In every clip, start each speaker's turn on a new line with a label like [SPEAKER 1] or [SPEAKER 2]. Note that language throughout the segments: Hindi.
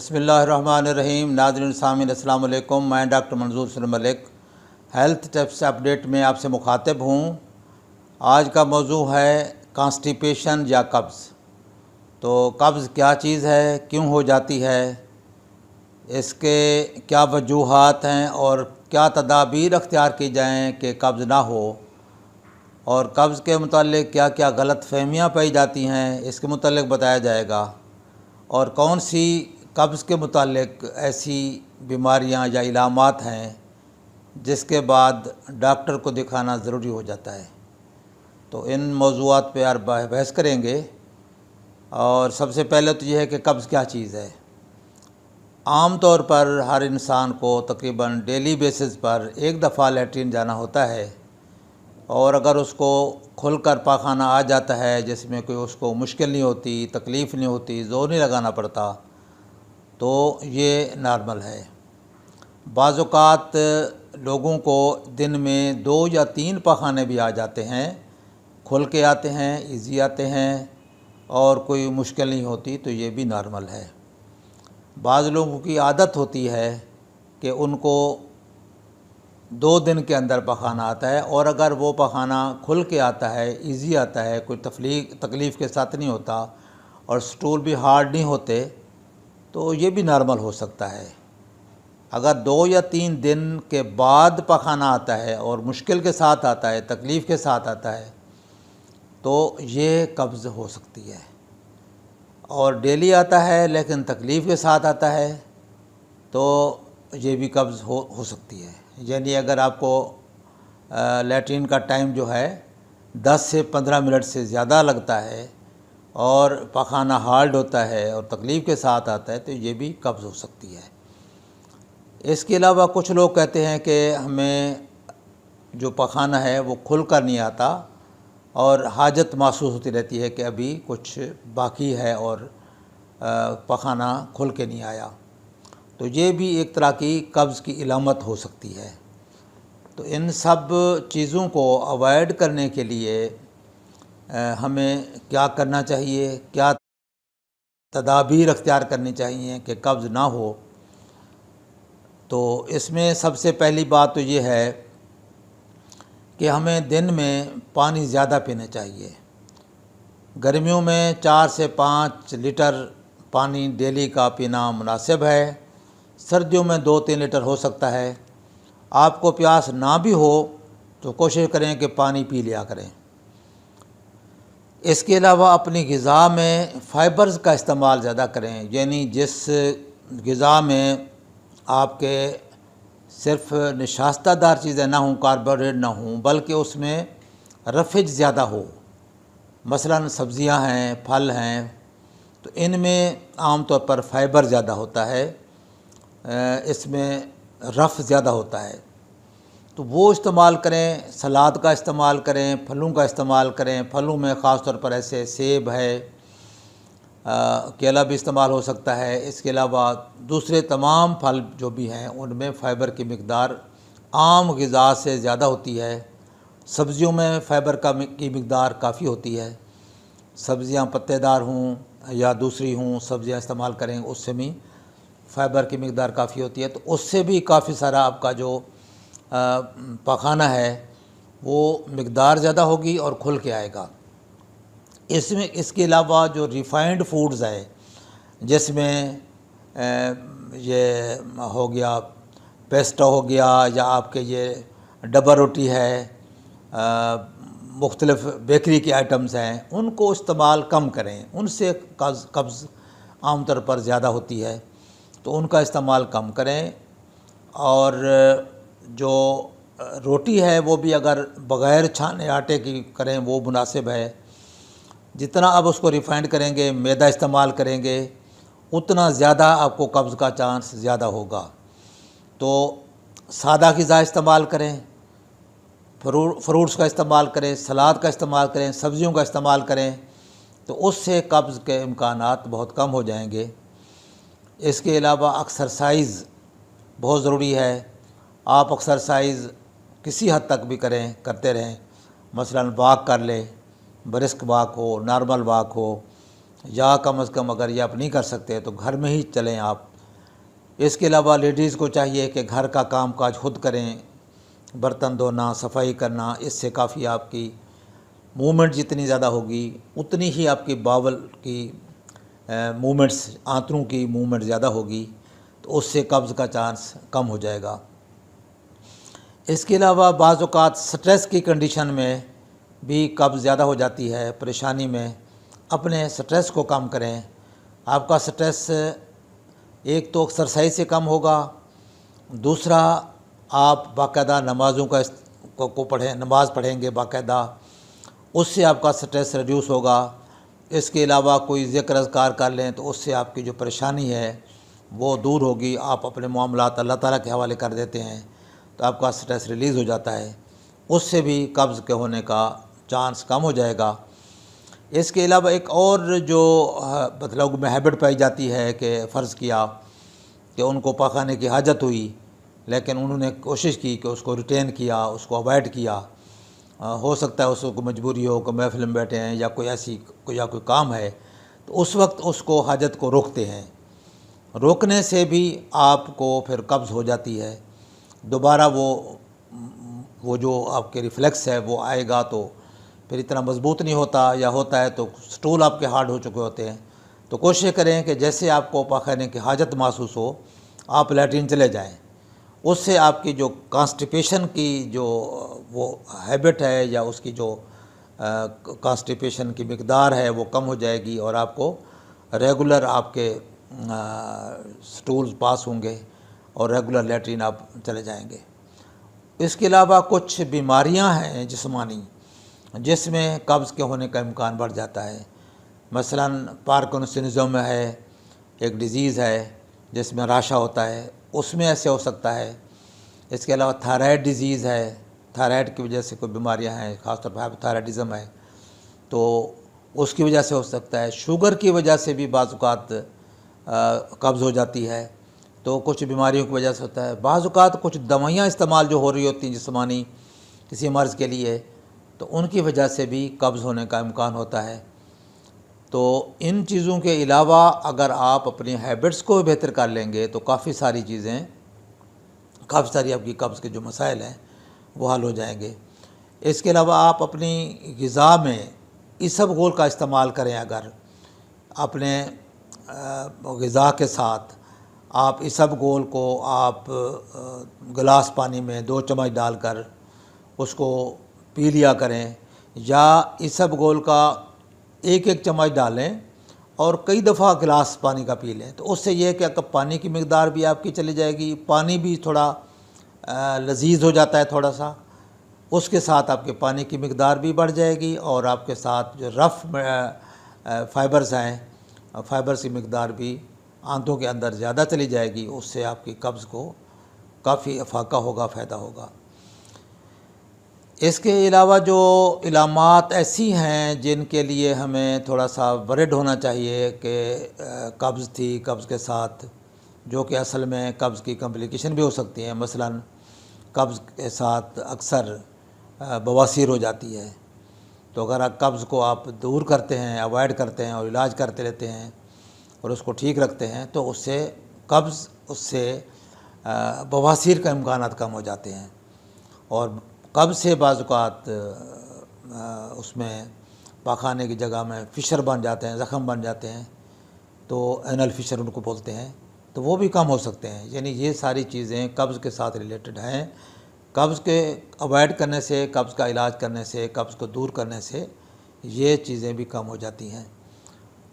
[SPEAKER 1] बिस्मिल्लाहिर्रहमानिर्रहीम। नाज़रीन सामीन अस्सलाम वालेकुम। मैं डॉक्टर मंजूर Salim Malik health tips update में आपसे मुखातिब हूँ। आज का मौजू है कॉन्स्टिपेशन या कब्ज़। तो कब्ज़ क्या चीज़ है, क्यों हो जाती है, इसके क्या वजूहात हैं और क्या तदाबीर अख्तियार की जाएँ कि कब्ज़ ना हो, और कब्ज़ के मुतालिक क्या क्या गलत फहमियाँ पाई जाती हैं इसके मुतालिक बताया जाएगा। और कौन सी कब्ज़ के मुतालिक ऐसी बीमारियां या इलामात हैं जिसके बाद डॉक्टर को दिखाना ज़रूरी हो जाता है। तो इन मौज़ूआत पे बहस करेंगे। और सबसे पहले तो यह है कि कब्ज़ क्या चीज़ है। आम तौर पर हर इंसान को तकरीबन डेली बेसिस पर एक दफ़ा लैट्रिन जाना होता है, और अगर उसको खुलकर पाखाना आ जाता है जिसमें कोई उसको मुश्किल नहीं होती, तकलीफ़ नहीं होती, ज़ोर नहीं लगाना पड़ता, तो ये नॉर्मल है। बाज़ औक़ात लोगों को दिन में 2 या 3 पाखाने भी आ जाते हैं, खुल के आते हैं, इजी आते हैं और कोई मुश्किल नहीं होती, तो ये भी नॉर्मल है। बाज़ लोगों की आदत होती है कि उनको 2 दिन के अंदर पखाना आता है, और अगर वो पखाना खुल के आता है, इजी आता है, कोई तकलीफ़ के साथ नहीं होता और स्टूल भी हार्ड नहीं होते, तो ये भी नॉर्मल हो सकता है। अगर 2 या 3 दिन के बाद पखाना आता है और मुश्किल के साथ आता है, तकलीफ़ के साथ आता है, तो ये कब्ज़ हो सकती है। और डेली आता है लेकिन तकलीफ़ के साथ आता है, तो ये भी कब्ज़ हो सकती है। यानी अगर आपको लैट्रिन का टाइम जो है 10 से 15 मिनट से ज़्यादा लगता है और पखाना हार्ड होता है और तकलीफ़ के साथ आता है, तो ये भी कब्ज़ हो सकती है। इसके अलावा कुछ लोग कहते हैं कि हमें जो पखाना है वो खुल कर नहीं आता और हाजत महसूस होती रहती है कि अभी कुछ बाकी है और पखाना खुल के नहीं आया, तो ये भी एक तरह की कब्ज़ की इलामत हो सकती है। तो इन सब चीज़ों को अवॉइड करने के लिए हमें क्या करना चाहिए, क्या तदाबीर अख्तियार करनी चाहिए कि कब्ज़ ना हो। तो इसमें सबसे पहली बात तो ये है कि हमें दिन में पानी ज़्यादा पीना चाहिए। गर्मियों में 4 से 5 लीटर पानी डेली का पीना मुनासिब है। सर्दियों में 2-3 लीटर हो सकता है। आपको प्यास ना भी हो तो कोशिश करें कि पानी पी लिया करें। इसके अलावा अपनी ग़िज़ा में फ़ाइबर्स का इस्तेमाल ज़्यादा करें, यानी जिस ग़िज़ा में आपके सिर्फ़ नशास्तादार चीज़ें ना हों, कार्बोहाइड्रेट ना हों, बल्कि उसमें रफ़ेज ज़्यादा हो। मसलन सब्ज़ियां हैं, फल हैं, तो इनमें आम तौर पर फ़ाइबर ज़्यादा होता है, इसमें रफ़ ज़्यादा होता है, तो वो इस्तेमाल करें। सलाद का इस्तेमाल करें, फलों का इस्तेमाल करें। फलों में ख़ास तौर पर ऐसे सेब है, केला भी इस्तेमाल हो सकता है। इसके अलावा दूसरे तमाम फल जो भी हैं उनमें फ़ाइबर की मिक़दार आम ग़िज़ा से ज़्यादा होती है। सब्ज़ियों में फ़ाइबर की मिक़दार काफ़ी होती है। सब्ज़ियां पत्तेदार हों या दूसरी हों, सब्ज़ियां इस्तेमाल करें, उससे भी फ़ाइबर की मिक़दार काफ़ी होती है, तो उससे भी काफ़ी सारा आपका जो पखाना है वो मिक़दार ज़्यादा होगी और खुल के आएगा। इसके अलावा जो रिफ़ाइंड फूड्स हैं, जिसमें ये हो गया पेस्टो हो गया, या आपके ये डबल रोटी है, मुख्तलिफ़ बेकरी के आइटम्स हैं, उनको इस्तेमाल कम करें। उनसे कब्ज़ आम तौर पर ज़्यादा होती है, तो उनका इस्तेमाल कम करें। और जो रोटी है वो भी अगर बग़ैर छाने आटे की करें वो मुनासिब है। जितना आप उसको रिफ़ाइंड करेंगे, मैदा इस्तेमाल करेंगे, उतना ज़्यादा आपको कब्ज़ का चांस ज़्यादा होगा। तो सादा ग़िज़ा इस्तेमाल करें, फ्रूट्स का इस्तेमाल करें, सलाद का इस्तेमाल करें, सब्ज़ियों का इस्तेमाल करें, तो उससे कब्ज़ के इम्कानात बहुत कम हो जाएंगे। इसके अलावा एक्सरसाइज़ बहुत ज़रूरी है। आप एक्सरसाइज़ किसी हद तक भी करते रहें। मसलन वॉक कर लें, ब्रिस्क वॉक हो, नॉर्मल वॉक हो, या कम अज़ कम अगर ये आप नहीं कर सकते तो घर में ही चलें आप इसके अलावा लेडीज़ को चाहिए कि घर का काम काज खुद करें, बर्तन धोना, सफाई करना। इससे काफ़ी आपकी मूवमेंट जितनी ज़्यादा होगी उतनी ही आपकी बावल की मूवमेंट्स, आंतों की मूवमेंट ज़्यादा होगी, तो उससे कब्ज़ का चांस कम हो जाएगा। इसके अलावा बाज़ औक़ात स्ट्रेस की कंडीशन में भी कब्ज़ ज़्यादा हो जाती है। परेशानी में अपने स्ट्रेस को कम करें। आपका स्ट्रेस एक तो एक्सरसाइज से कम होगा, दूसरा आप बाकायदा नमाज़ों को पढ़ें, नमाज़ पढ़ेंगे बाकायदा, उससे आपका स्ट्रेस रिड्यूस होगा। इसके अलावा कोई ज़िक्र अज़कार कर लें तो उससे आपकी जो परेशानी है वो दूर होगी। आप अपने मामलात अल्लाह ताला के हवाले कर देते हैं तो आपका स्ट्रेस रिलीज़ हो जाता है, उससे भी कब्ज़ के होने का चांस कम हो जाएगा। इसके अलावा एक और जो मतलब में हैबिट पाई जाती है कि फ़र्ज़ किया कि उनको पाखाने की हाजत हुई, लेकिन उन्होंने कोशिश की कि उसको रिटेन किया, उसको अवॉइड किया। हो सकता है उसको मजबूरी हो कि महफ़िल में बैठे हैं या कोई काम है, तो उस वक्त उसको हाजत को रोकते हैं। रोकने से भी आपको फिर कब्ज़ हो जाती है। दोबारा वो जो आपके रिफ्लेक्स है वो आएगा तो फिर इतना मजबूत नहीं होता, या होता है तो स्टूल आपके हार्ड हो चुके होते हैं। तो कोशिश करें कि जैसे आपको पाखाने की हाजत महसूस हो आप लैट्रिन चले जाएं। उससे आपकी जो कॉन्स्टिपेशन की जो वो हैबिट है या उसकी जो कॉन्स्टिपेशन की मिकदार है वो कम हो जाएगी और आपको रेगुलर आपके स्टूल्स पास होंगे और रेगुलर लैट्रिन आप चले जाएंगे। इसके अलावा कुछ बीमारियां हैं जिस्मानी जिसमें कब्ज़ के होने का इम्कान बढ़ जाता है। मसलन पार्किंसनिज़म है, एक डिज़ीज़ है जिसमें राशा होता है, उसमें ऐसे हो सकता है। इसके अलावा थायराइड डिज़ीज़ है, थायराइड की वजह से कोई बीमारियां हैं, ख़ासतौर पर हाइपोथायराइडिज़म है तो उसकी वजह से हो सकता है। शुगर की वजह से भी बाज़ औक़ात कब्ज़ हो जाती है, तो कुछ बीमारियों की वजह से होता है। बाज़ औक़ात कुछ दवाइयाँ इस्तेमाल जो हो रही होती हैं जिस्मानी किसी मर्ज़ के लिए, तो उनकी वजह से भी कब्ज़ होने का इम्कान होता है। तो इन चीज़ों के अलावा अगर आप अपनी हैबिट्स को बेहतर कर लेंगे तो काफ़ी सारी आपकी कब्ज़ के जो मसाइल हैं वो हल हो जाएंगे। इसके अलावा आप अपनी ग़िज़ा में इसबगोल का इस्तेमाल करें। अगर अपने ग़िज़ा के साथ आप इसबगोल को आप गिलास पानी में 2 चम्मच डालकर उसको पी लिया करें, या इसबगोल का एक चम्मच डालें और कई दफ़ा गिलास पानी का पी लें। तो उससे यह है कि आपका पानी की मिकदार भी आपकी चली जाएगी, पानी भी थोड़ा लजीज हो जाता है थोड़ा सा, उसके साथ आपके पानी की मिकदार भी बढ़ जाएगी और आपके साथ जो रफ़ फ़ाइबर्स हैं, फ़ाइबर्स की मिकदार भी आंतों के अंदर ज़्यादा चली जाएगी। उससे आपकी कब्ज़ को काफ़ी अफाका होगा, फ़ायदा होगा। इसके अलावा जो इलामात ऐसी हैं जिनके लिए हमें थोड़ा सा वरिड होना चाहिए कि कब्ज़ थी, कब्ज़ के साथ जो कि असल में कब्ज़ की कॉम्प्लिकेशन भी हो सकती हैं। मसलन कब्ज़ के साथ अक्सर बवासीर हो जाती है, तो अगर कब्ज़ को आप दूर करते हैं, अवॉइड करते हैं और इलाज करते रहते हैं और उसको ठीक रखते हैं तो उससे बवासीर का इम्कानात कम हो जाते हैं। और कब्ज़ से बाज़ औक़ात उसमें पाखाने की जगह में फ़िशर बन जाते हैं, ज़ख़म बन जाते हैं, तो एनल फ़िशर उनको बोलते हैं, तो वो भी कम हो सकते हैं। यानी ये सारी चीज़ें कब्ज़ के साथ रिलेटेड हैं। कब्ज़ के अवॉइड करने से, कब्ज़ का इलाज करने से, कब्ज़ को दूर करने से ये चीज़ें भी कम हो जाती हैं।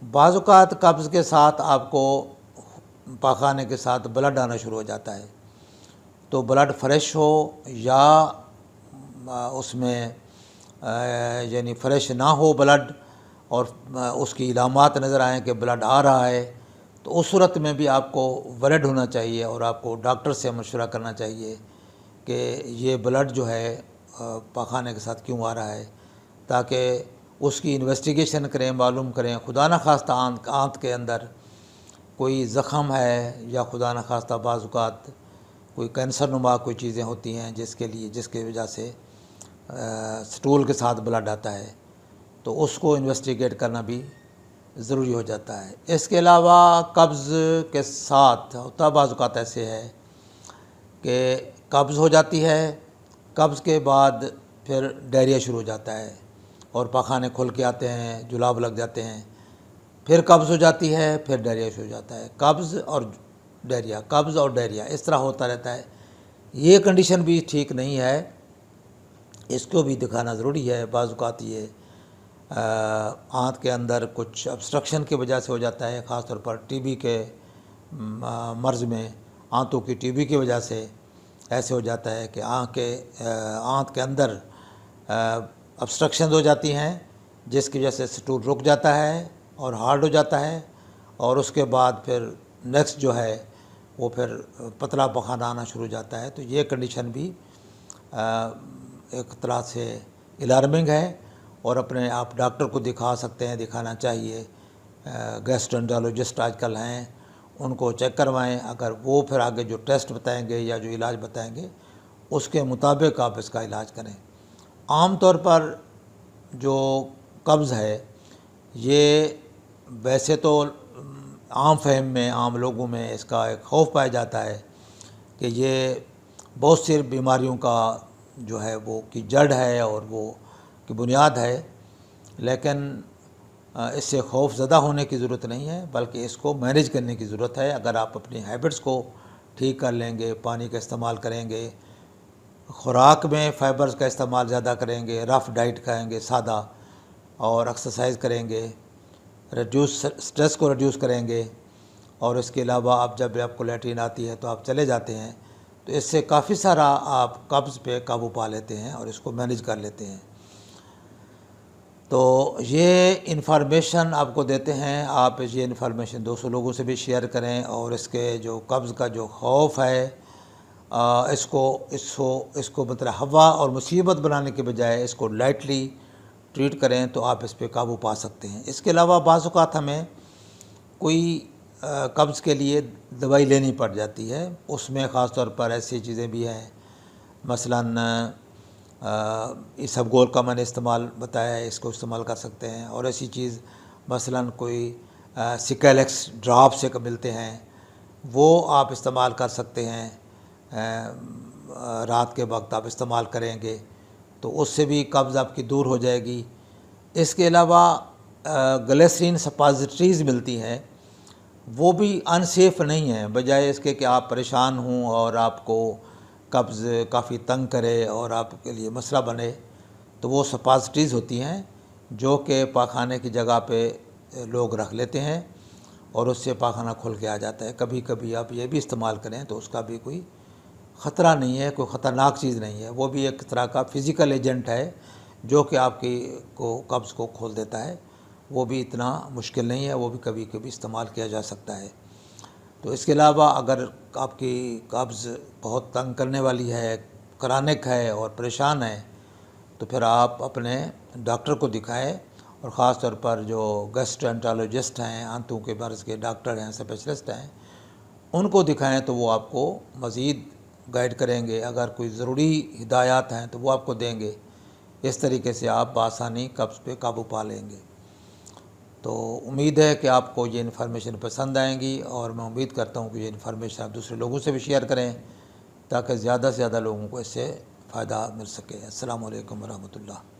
[SPEAKER 1] बाज़ औक़ात कब्ज़ के साथ आपको पाखाने के साथ ब्लड आना शुरू हो जाता है, तो ब्लड फ्रेश हो या उसमें यानी फ्रेश ना हो ब्लड और उसकी इलामात नज़र आएँ कि ब्लड आ रहा है, तो उस सूरत में भी आपको वरिड होना चाहिए और आपको डॉक्टर से मशवरा करना चाहिए कि ये ब्लड जो है पाखाने के साथ क्यों आ रहा है, ताकि उसकी इन्वेस्टिगेशन करें, मालूम करें। खुदा न खास्ता आंत के अंदर कोई ज़ख़म है या खुदा न खास्ता बाज़ औक़ात कोई कैंसर नुमा कोई चीज़ें होती हैं जिसके वजह से स्टूल के साथ ब्लड आता है, तो उसको इन्वेस्टिगेट करना भी ज़रूरी हो जाता है। इसके अलावा कब्ज़ के साथ होता बाज़ औक़ात ऐसे है कि कब्ज़ हो जाती है, कब्ज़ के बाद फिर डायरिया शुरू हो जाता है और पखाने खुल के आते हैं, जुलाब लग जाते हैं, फिर कब्ज़ हो जाती है, फिर डायरिया शुरू हो जाता है। कब्ज़ और डायरिया इस तरह होता रहता है। ये कंडीशन भी ठीक नहीं है, इसको भी दिखाना ज़रूरी है। बाज़ औक़ात ये आंत के अंदर कुछ ऑब्स्ट्रक्शन की वजह से हो जाता है, ख़ास तौर पर टीबी के मर्ज़ में आंतों की टीबी की वजह से ऐसे हो जाता है कि आंत के अंदर ऑब्स्ट्रक्शन हो जाती हैं, जिसकी वजह से स्टूल रुक जाता है और हार्ड हो जाता है, और उसके बाद फिर नेक्स्ट जो है वो फिर पतला पखाना आना शुरू हो जाता है। तो ये कंडीशन भी एक तरह से अलार्मिंग है और अपने आप डॉक्टर को दिखा सकते हैं, दिखाना चाहिए। गैस्ट्रोएंटरोलॉजिस्ट आजकल हैं, उनको चेक करवाएं। अगर वो फिर आगे जो टेस्ट बताएंगे या जो इलाज बताएंगे उसके मुताबिक आप इसका इलाज करें। आम तौर पर जो कब्ज़ है ये वैसे तो आम फहम में, आम लोगों में इसका एक खौफ पाया जाता है कि ये बहुत सी बीमारियों का जो है वो की जड़ है और वो की बुनियाद है, लेकिन इससे खौफ ज़दा होने की ज़रूरत नहीं है, बल्कि इसको मैनेज करने की ज़रूरत है। अगर आप अपनी हैबिट्स को ठीक कर लेंगे, पानी का इस्तेमाल करेंगे, खुराक में फ़ाइबर्स का इस्तेमाल ज़्यादा करेंगे, रफ़ डाइट खाएंगे सादा, और एक्सरसाइज करेंगे, स्ट्रेस को रिड्यूस करेंगे, और इसके अलावा आप जब आपको लैट्रिन आती है तो आप चले जाते हैं, तो इससे काफ़ी सारा आप कब्ज़ पे काबू पा लेते हैं और इसको मैनेज कर लेते हैं। तो ये इन्फॉर्मेशन आपको देते हैं, आप ये इन्फॉर्मेशन 200 लोगों से भी शेयर करें, और इसके जो कब्ज़ का जो खौफ है इसको मतलब हवा और मुसीबत बनाने के बजाय इसको लाइटली ट्रीट करें तो आप इस पे काबू पा सकते हैं। इसके अलावा बाज़ औक़ात हमें कोई कब्ज़ के लिए दवाई लेनी पड़ जाती है, उसमें ख़ास तौर पर ऐसी चीज़ें भी हैं, मसलन इसबगोल का मैंने इस्तेमाल बताया है, इसको इस्तेमाल कर सकते हैं। और ऐसी चीज़ मसलन कोई सिकेलेक्स ड्रॉप से मिलते हैं, वो आप इस्तेमाल कर सकते हैं। रात के वक्त आप इस्तेमाल करेंगे तो उससे भी कब्ज़ आपकी दूर हो जाएगी। इसके अलावा ग्लिसरीन सपोजिटरीज़ मिलती हैं, वो भी अनसेफ़ नहीं है। बजाय इसके कि आप परेशान हों और आपको कब्ज़ काफ़ी तंग करे और आपके लिए मसला बने, तो वो सपोजिटरीज़ होती हैं जो कि पाखाने की जगह पे लोग रख लेते हैं और उससे पाखाना खुल के आ जाता है। कभी कभी आप ये भी इस्तेमाल करें तो उसका भी कोई ख़तरा नहीं है, कोई ख़तरनाक चीज़ नहीं है। वो भी एक तरह का फ़िज़िकल एजेंट है जो कि आपकी कब्ज़ को खोल देता है। वो भी इतना मुश्किल नहीं है, वो भी कभी कभी इस्तेमाल किया जा सकता है। तो इसके अलावा अगर आपकी कब्ज़ बहुत तंग करने वाली है, क्रॉनिक है और परेशान है, तो फिर आप अपने डॉक्टर को दिखाएं, और ख़ास तौर पर जो गैस्ट्रोएंटरोलॉजिस्ट हैं, आंतों के मर्ज़ के डॉक्टर हैं, स्पेशलिस्ट हैं, उनको दिखाएं तो वो आपको मज़ीद गाइड करेंगे। अगर कोई ज़रूरी हिदायत हैं तो वो आपको देंगे। इस तरीके से आप बआसानी कब्ज़ पे काबू पा लेंगे। तो उम्मीद है कि आपको ये इन्फॉर्मेशन पसंद आएंगी, और मैं उम्मीद करता हूँ कि ये इन्फॉर्मेशन आप दूसरे लोगों से भी शेयर करें ताकि ज़्यादा से ज़्यादा लोगों को इससे फ़ायदा मिल सके। अस्सलामु अलैकुम वरहमतुल्लाह।